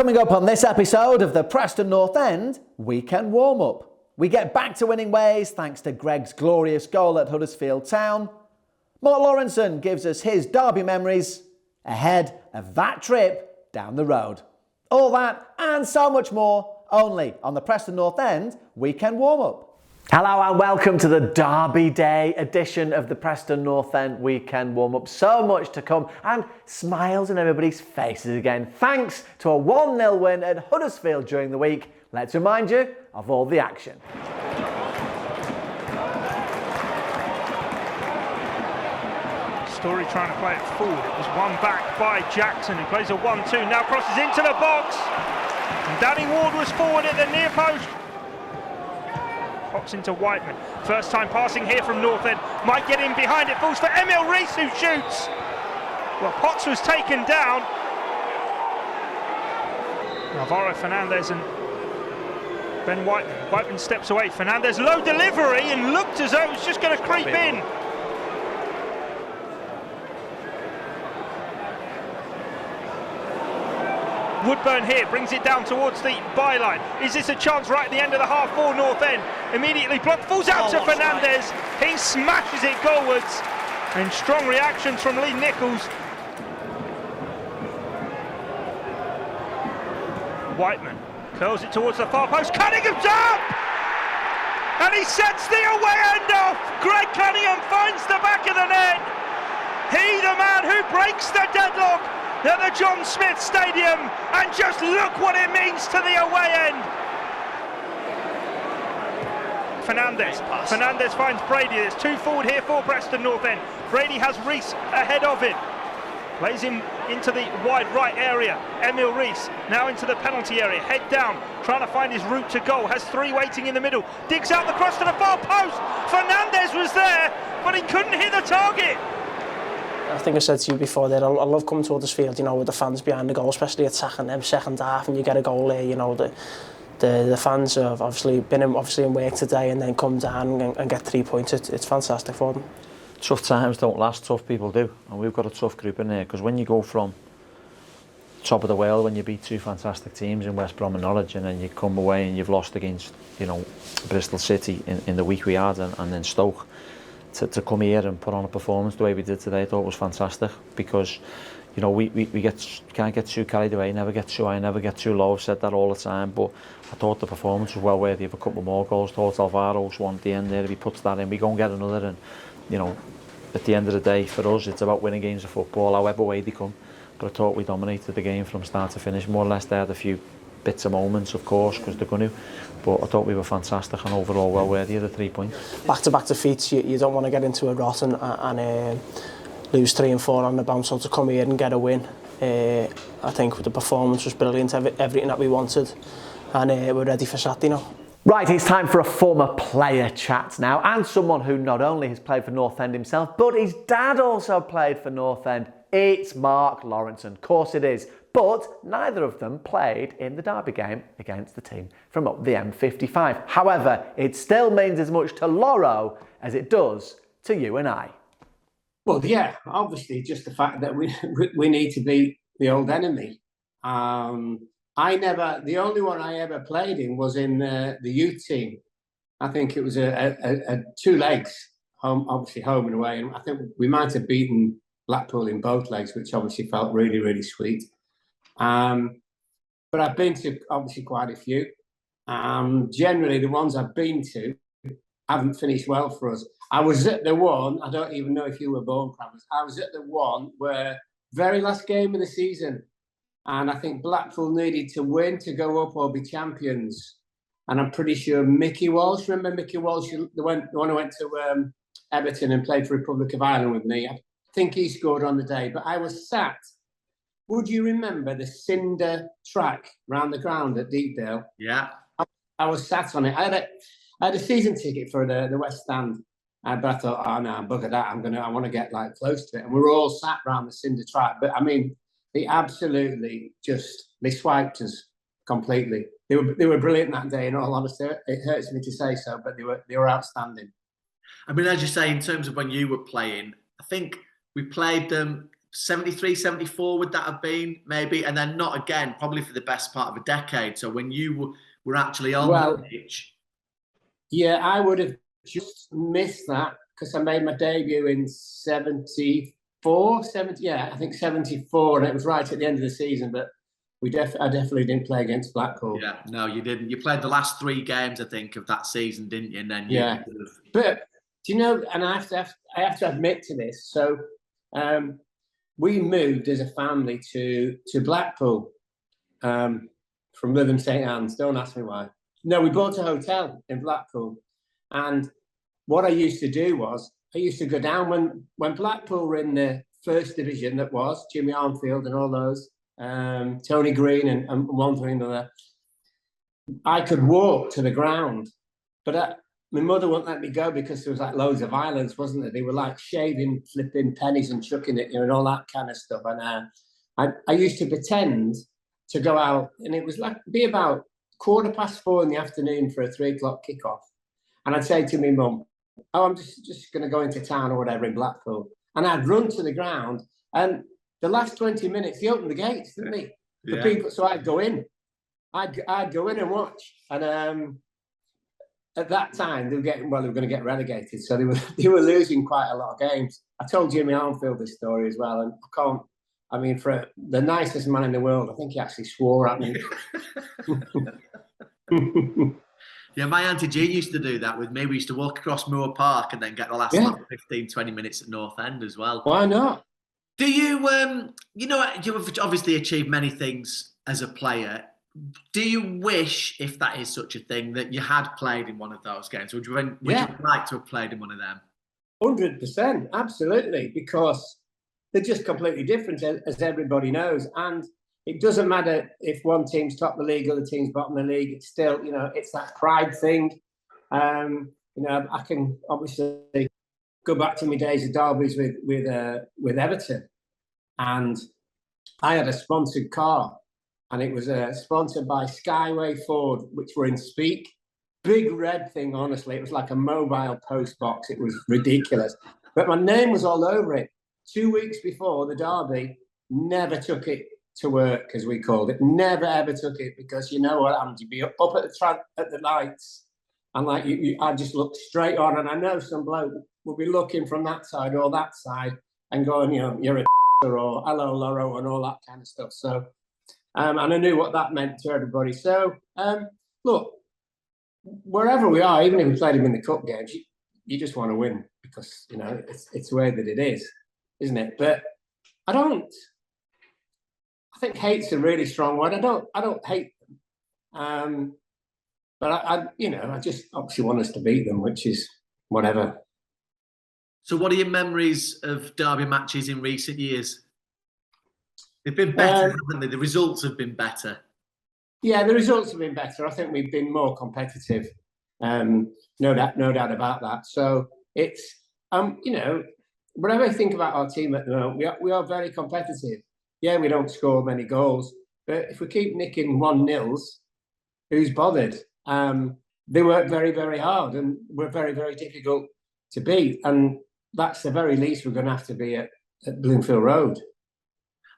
Coming up on this episode of the Preston North End Weekend Warm-Up, we get back to winning ways thanks to Greg's glorious goal at Huddersfield Town. Mark Lawrenson gives us his derby memories ahead of that trip down the road. All that and so much more only on the Preston North End Weekend Warm-Up. Hello and welcome to the Derby Day edition of the Preston North End Weekend Warm-Up. So much to come and smiles on everybody's faces again. Thanks to a 1-0 win at Huddersfield during the week. Let's remind you of all the action. Story trying to play it forward. It was won back by Jackson, who plays a 1-2. Now crosses into the box. And Danny Ward was forward at the near post. Pops into Whiteman. First time passing here from North End. Might get in behind it. Falls for Emil Rees, who shoots. Well, Potts was taken down. Navarro, Fernandez and Ben Whiteman. Whiteman steps away. Fernandez, low delivery, and looked as though it was just going to creep in. Woodburn here brings it down towards the byline. Is this a chance right at the end of the half for North End? Immediately blocked, falls out to Fernandez. He smashes it goalwards. And strong reactions from Lee Nichols. Whiteman curls it towards the far post. Cunningham's up! And he sets the away end off. Greg Cunningham finds the back of the net. He, the man who breaks the deadlock at the John Smith Stadium, and just look what it means to the away end. Fernandez finds Brady. There's two forward here for Preston North End. Brady has Rees ahead of him. Plays him into the wide right area. Emil Rees now into the penalty area. Head down, trying to find his route to goal. Has three waiting in the middle. Digs out the cross to the far post. Fernandez was there, but he couldn't hit the target. I think I said to you before that I love coming to Huddersfield, you know, with the fans behind the goal, especially attacking them second half, and you get a goal there. You know, the fans have obviously been in work today and then come down and get 3 points. It's fantastic for them. Tough times don't last, tough people do, and we've got a tough group in there, because when you go from top of the world, when you beat two fantastic teams in West Brom and Norwich, and then you come away and you've lost against, you know, Bristol City in the week we had, and then Stoke, to come here and put on a performance the way we did today, I thought was fantastic, because, you know, we can't get too carried away, never get too high, never get too low. I've said that all the time, but I thought the performance was well worthy of a couple more goals. Thought Alvaro's one at the end there, if he puts that in, we go and get another, and, you know, at the end of the day, for us, it's about winning games of football, however way they come. But I thought we dominated the game from start to finish, more or less. They had a few bits of moments, of course, because they're going to, but I thought we were fantastic and overall well worthy of the 3 points. Back-to-back defeats, you don't want to get into a rot and lose 3 and 4 on the bounce, so to come here and get a win, I think the performance was brilliant, everything that we wanted, and we're ready for Saturday now. Right, it's time for a former player chat now, and someone who not only has played for North End himself, but his dad also played for North End. It's Mark Lawrenson. Of course it is. But neither of them played in the derby game against the team from up the M55. However, it still means as much to Loro as it does to you and I. Well, yeah, obviously just the fact that we need to beat the old enemy. The only one I ever played in was in the youth team. I think it was a 2 legs, obviously home and away. And I think we might have beaten Blackpool in both legs, which obviously felt really, really sweet. But I've been to obviously quite a few. Generally, the ones I've been to haven't finished well for us. I was at the one, I don't even know if you were born, Crabbers. I was at the one where very last game of the season, and I think Blackpool needed to win to go up or be champions. And I'm pretty sure Mickey Walsh, remember Mickey Walsh, the one who went to Everton and played for Republic of Ireland with me? I think he scored on the day, but I was sat. Would you remember the cinder track round the ground at Deepdale? Yeah. I was sat on it. I had a season ticket for the West Stand, but I thought, oh no, bugger that. I want to get like close to it. And we were all sat round the cinder track. But I mean, they swiped us completely. They were brilliant that day. In all honesty, it hurts me to say so, but they were outstanding. I mean, as you say, in terms of when you were playing, I think we played them 73, 74 would that have been, maybe? And then not again, probably for the best part of a decade. So when you were actually on the pitch. Yeah, I would have just missed that because I made my debut in 74, 70, yeah, I think 74, and it was right at the end of the season, but I definitely didn't play against Blackpool. Yeah, no, you didn't. You played the last 3 games, I think, of that season, didn't you? And then But do you know? And I have to admit to this. So we moved as a family to Blackpool from Lytham St Anne's. Don't ask me why. No, we bought a hotel in Blackpool, and what I used to do was I used to go down when Blackpool were in the first division. That was Jimmy Armfield and all those. Tony Green and one thing and another. I could walk to the ground, but my mother wouldn't let me go because there was like loads of violence, wasn't there? They were like shaving, flipping pennies and chucking it, and all that kind of stuff. And I used to pretend to go out, and it was like be about 4:15 in the afternoon for a 3 o'clock kickoff, and I'd say to my mum, "Oh, I'm just going to go into town or whatever in Blackpool," and I'd run to the ground and. The last 20 minutes, they opened the gates, didn't they? For people, so I'd go in. I'd go in and watch. And at that time, they were going to get relegated, so they were losing quite a lot of games. I told Jimmy Armfield this story as well, and I can't. I mean, for the nicest man in the world, I think he actually swore at me. Yeah, my Auntie Jean used to do that with me. We used to walk across Moor Park and then get the last 15, 20 minutes at North End as well. Why not? Do you, you've obviously achieved many things as a player. Do you wish, if that is such a thing, that you had played in one of those games? Would you like to have played in one of them? 100%, absolutely, because they're just completely different, as everybody knows. And it doesn't matter if one team's top of the league or the team's bottom of the league. It's still, it's that pride thing. I can obviously go back to my days of derbies with Everton, and I had a sponsored car, and it was sponsored by Skyway Ford, which were in Speak. Big red thing, honestly, it was like a mobile post box. It was ridiculous, but my name was all over it. 2 weeks before the derby, never took it to work, as we called it. Never ever took it, because you know what happened? You'd be up at the lights, and like I just looked straight on, and I know some bloke will be looking from that side or that side and going, you're a or hello, Loro, and all that kind of stuff. So, and I knew what that meant to everybody. So, look, wherever we are, even if we played him in the cup games, you just want to win because, it's the way that it is, isn't it? But I think hate's a really strong word. I don't hate them. But I just obviously want us to beat them, which is whatever. So what are your memories of derby matches in recent years? They've been better, haven't they? The results have been better. Yeah, the results have been better. I think we've been more competitive. No doubt about that. So it's, whatever I think about our team at the moment, we are very competitive. Yeah, we don't score many goals, but if we keep nicking 1-0s, who's bothered? They work very, very hard, and we're very, very difficult to beat. And that's the very least we're going to have to be at Bloomfield Road.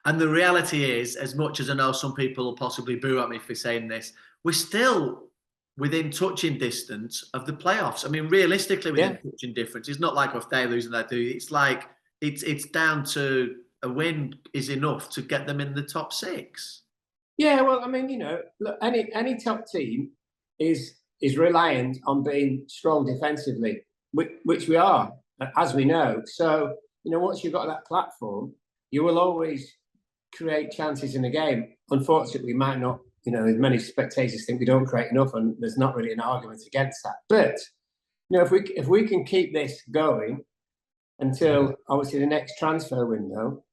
And the reality is, as much as I know some people will possibly boo at me for saying this, we're still within touching distance of the playoffs. I mean, realistically, within touching difference. It's not like if they lose and they do. It's like it's down to a win is enough to get them in the top 6. Yeah, well, I mean, look, any top team is reliant on being strong defensively, which we are, as we know. So, once you've got that platform, you will always create chances in a game. Unfortunately, we might not, many spectators think we don't create enough, and there's not really an argument against that. But, if we can keep this going until, obviously, the next transfer window,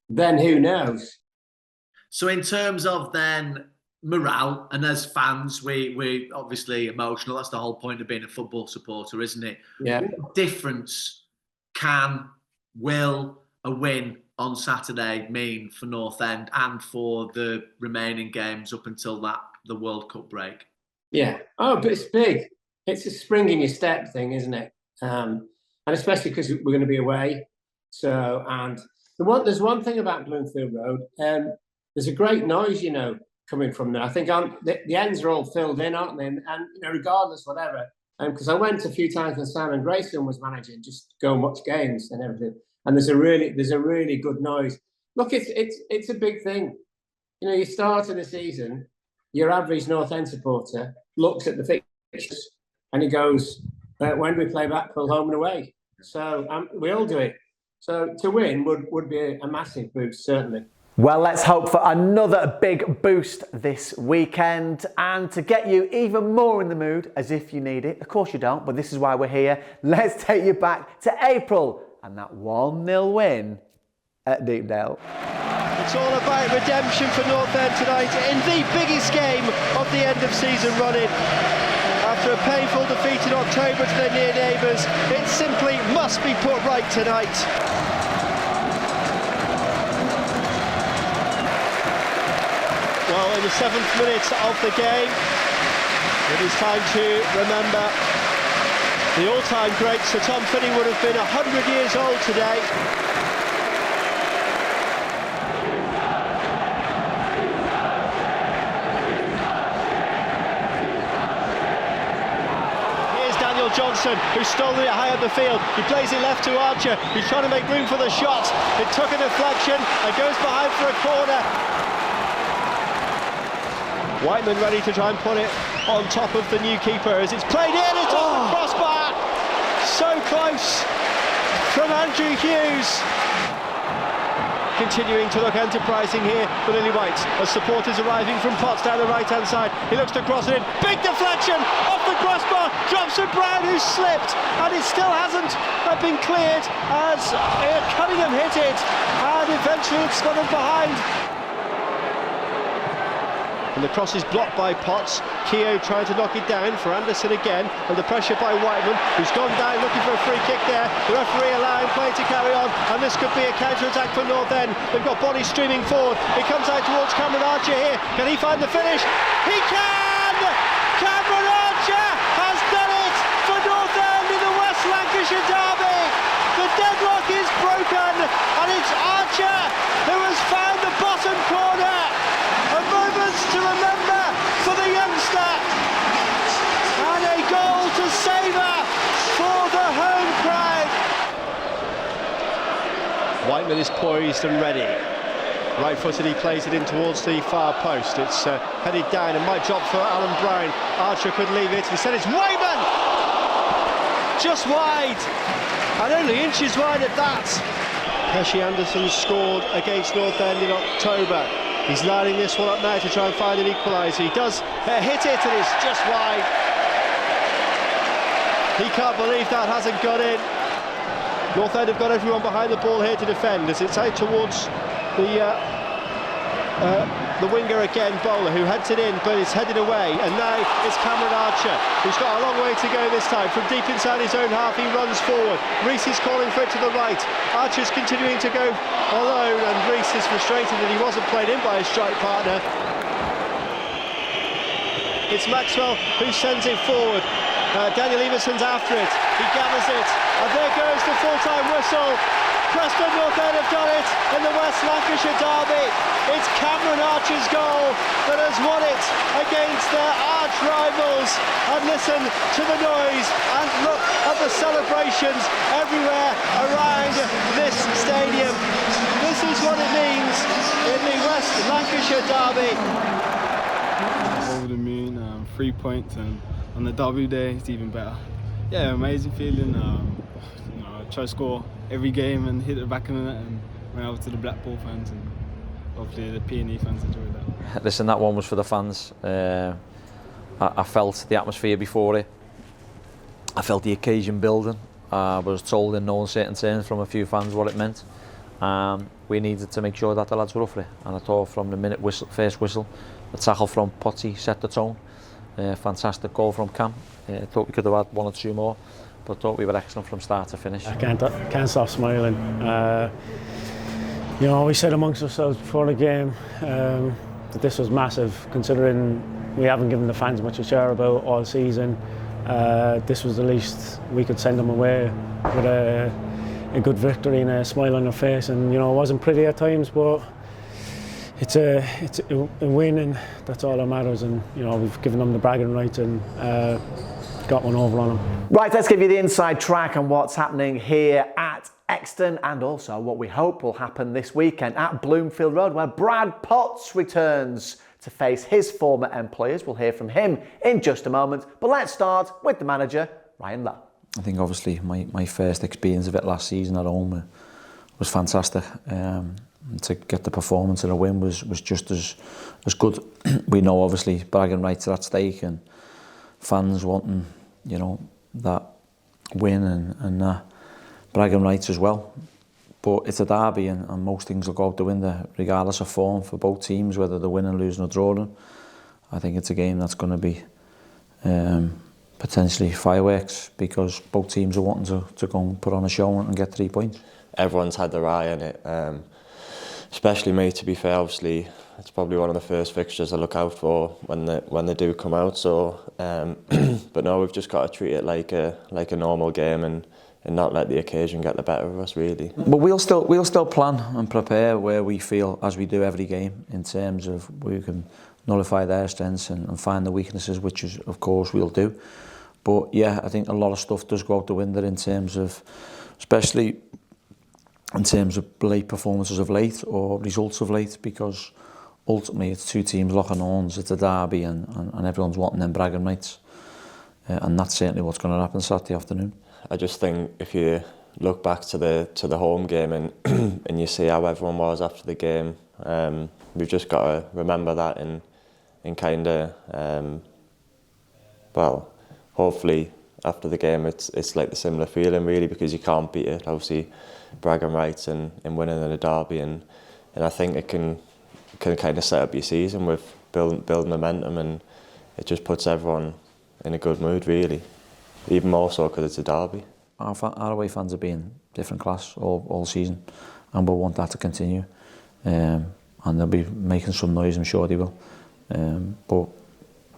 then who knows? So in terms of then morale, and as fans, we're obviously emotional. That's the whole point of being a football supporter, isn't it? Yeah. What difference will a win on Saturday mean for North End and for the remaining games up until the World Cup break? Yeah. Oh, but it's big. It's a spring in your step thing, isn't it? And especially because we're going to be away. So, and There's one thing about Bloomfield Road. There's a great noise, you know, coming from there. I think the ends are all filled in, aren't they? And you know, regardless, whatever. Because I went a few times when Simon Grayson was managing, just to go and watch games and everything. And there's a really good noise. Look, it's a big thing. You know, you start of the season, your average North End supporter looks at the fixtures and he goes, when do we play Blackpool home and away? So we all do it. So to win would be a massive boost, certainly. Well, let's hope for another big boost this weekend. And to get you even more in the mood, as if you need it, of course you don't, but this is why we're here. Let's take you back to April and that 1-0 win at Deepdale. It's all about redemption for North End tonight in the biggest game of the end of season running. After a painful defeat in October to their near neighbours, it simply must be put right tonight. Well, in the 7th minute of the game, it is time to remember the all-time great Sir Tom Finney would have been 100 years old today. Johnson, who stole it high up the field. He plays it left to Archer, who's trying to make room for the shot. It took a deflection and goes behind for a corner. Whiteman ready to try and put it on top of the new keeper as it's played in, it's off the crossbar. So close from Andrew Hughes. Continuing to look enterprising here for Lily White as supporters arriving from Potts down the right-hand side. He looks to cross it in, big deflection off the crossbar, drops to Brown who slipped and it still hasn't been cleared as Cunningham hit it and eventually it's spun behind. And the cross is blocked by Potts. Keogh trying to knock it down for Anderson again, and the pressure by Whiteman, who's gone down looking for a free kick there. The referee allowing play to carry on, and this could be a counter-attack for North End. They've got bodies streaming forward. It comes out towards Cameron Archer here. Can he find the finish? He can! Cameron Archer has done it for North End in the West Lancashire derby. The deadlock is broken, and it's Archer who has found the bottom corner. A moment to remember for the youngster, and a goal to savour for the home crowd. Whiteman is poised and ready. Right-footed, he plays it in towards the far post. It's headed down and might drop for Alan Brown. Archer could leave it. Instead it's Whiteman! Just wide, and only inches wide at that. Pesci Anderson scored against North End in October. He's lining this one up now to try and find an equaliser. He does hit it and it's just wide. He can't believe that hasn't got in. North End have got everyone behind the ball here to defend as it's out towards the winger again, Bowler, who heads it in but it's headed away, and now it's Cameron Archer, who's got a long way to go this time. From deep inside his own half he runs forward. Rees is calling for it to the right. Archer's continuing to go alone and Rees is frustrated that he wasn't played in by his strike partner. It's Maxwell who sends it forward. Daniel Everson's after it. He gathers it and there goes the full-time whistle. Preston North End have done it in the West Lancashire derby. It's Cameron Archer's goal that has won it against their arch rivals. And listen to the noise and look at the celebrations everywhere around this stadium. This is what it means in the West Lancashire derby. Over the moon, 3 points, and on the derby day it's even better. Yeah, amazing feeling. Try to score every game and hit the back of the net and went over to the Blackpool fans and hopefully the P&E fans enjoyed that. Listen, that one was for the fans. I felt the atmosphere before it. I felt the occasion building. I was told in no uncertain terms from a few fans what it meant. We needed to make sure that the lads were up for it, and I thought from the first whistle, the tackle from Potty set the tone. Fantastic goal from Cam. Thought we could have had one or two more, but thought we were excellent from start to finish. I can't stop smiling. You know, we said amongst ourselves before the game that this was massive, considering we haven't given the fans much to share about all season. This was the least we could send them away with a good victory and a smile on their face. And you know, it wasn't pretty at times, but it's a win, and that's all that matters. And you know, we've given them the bragging rights and got one over on them. Right, let's give you the inside track on what's happening here at Exton, and also what we hope will happen this weekend at Bloomfield Road, where Brad Potts returns to face his former employers. We'll hear from him in just a moment, but let's start with the manager, Ryan Lowe. I think obviously my first experience of it last season at home was fantastic. To get the performance and a win was just as good. We know obviously bragging rights are at stake, and fans wanting, you know, that win and bragging rights as well. But it's a derby, and most things will go out the window regardless of form for both teams, whether they're winning, losing or drawing. I think it's a game that's going to be potentially fireworks, because both teams are wanting to go and put on a show and get 3 points. Everyone's had their eye on it, especially me, to be fair. Obviously it's probably one of the first fixtures I look out for when they do come out. So but no, we've just got to treat it like a normal game and not let the occasion get the better of us, really. But we'll still plan and prepare where we feel, as we do every game, in terms of we can nullify their strengths and find the weaknesses, which is of course we'll do. But yeah, I think a lot of stuff does go out the window in terms of, especially in terms of late performances of late or results of late, because ultimately it's two teams locking horns, it's a derby, and everyone's wanting them bragging rights. And that's certainly what's going to happen Saturday afternoon. I just think if you look back to the home game and and you see how everyone was after the game, we've just got to remember that and kind of, well, hopefully after the game it's like the similar feeling, really, because you can't beat it. Obviously, bragging rights and winning in a derby, and I think it can kind of set up your season with building momentum, and it just puts everyone in a good mood, really. Even more so because it's a derby. Our away fans have been different class all season, and we'll want that to continue. And they'll be making some noise, I'm sure they will. But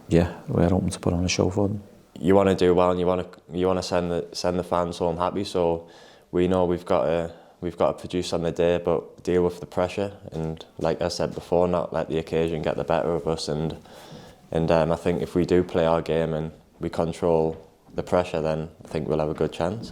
yeah, we're hoping to put on a show for them. You want to do well, and you want to send the fans home happy. So we know we've got to produce on the day, but deal with the pressure. And like I said before, not let the occasion get the better of us. And I think if we do play our game and we control the pressure, then I think we'll have a good chance.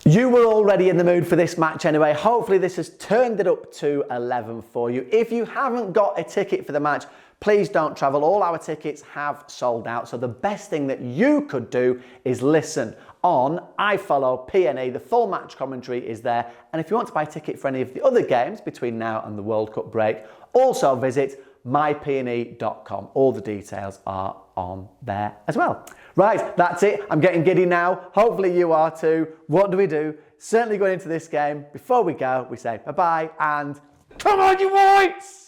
You were already in the mood for this match anyway. Hopefully this has turned it up to 11 for you. If you haven't got a ticket for the match, please don't travel. All our tickets have sold out. So the best thing that you could do is listen on iFollow PNE. The full match commentary is there. And if you want to buy a ticket for any of the other games between now and the World Cup break, also visit mypne.com. All the details are on there as well. Right, that's it. I'm getting giddy now. Hopefully you are too. What do? Certainly going into this game, before we go, we say bye-bye and come on, you Whites!